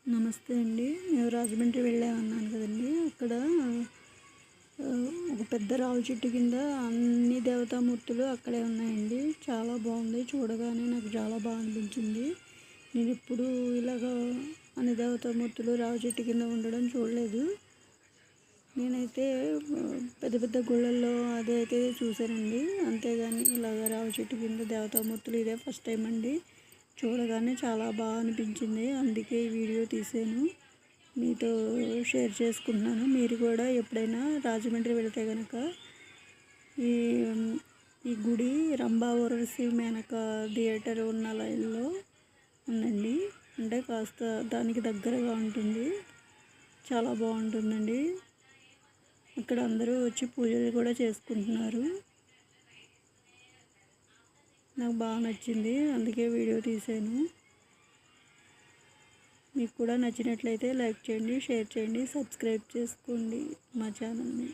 నమస్తే అండి. మేము రాజమండ్రి వెళ్ళామన్నాను కదండీ! అక్కడ ఒక పెద్ద రావి చెట్టు కింద అన్ని దేవతామూర్తులు అక్కడే ఉన్నాయండి. చాలా బాగుంది. చూడగానే నాకు చాలా బాగా అనిపించింది. నేను ఎప్పుడూ ఇలాగ అన్ని దేవతామూర్తులు రావి చెట్టు కింద ఉండడం చూడలేదు. నేనైతే పెద్ద పెద్ద గుళ్ళల్లో అదైతే చూశానండి. అంతేగాని ఇలాగ రావి చెట్టు కింద దేవతామూర్తులు ఇదే ఫస్ట్ టైం అండి. చూడగానే చాలా బాగా అనిపించింది. అందుకే ఈ వీడియో తీసాను, మీతో షేర్ చేసుకుంటున్నాను. మీరు కూడా ఎప్పుడైనా రాజమండ్రి వెళితే కనుక ఈ ఈ గుడి రంభా ఊర్వశి మేనక థియేటర్ ఉన్న లైన్లో ఉందండి. అంటే కాస్త దానికి దగ్గరగా ఉంటుంది. చాలా బాగుంటుందండి. ఇక్కడ అందరూ వచ్చి పూజలు కూడా చేసుకుంటున్నారు. నాకు బాగా నచ్చింది, అందుకే వీడియో తీశాను. మీకు కూడా నచ్చినట్లయితే లైక్ చేయండి, షేర్ చేయండి, సబ్స్క్రైబ్ చేసుకోండి మా ఛానల్ని.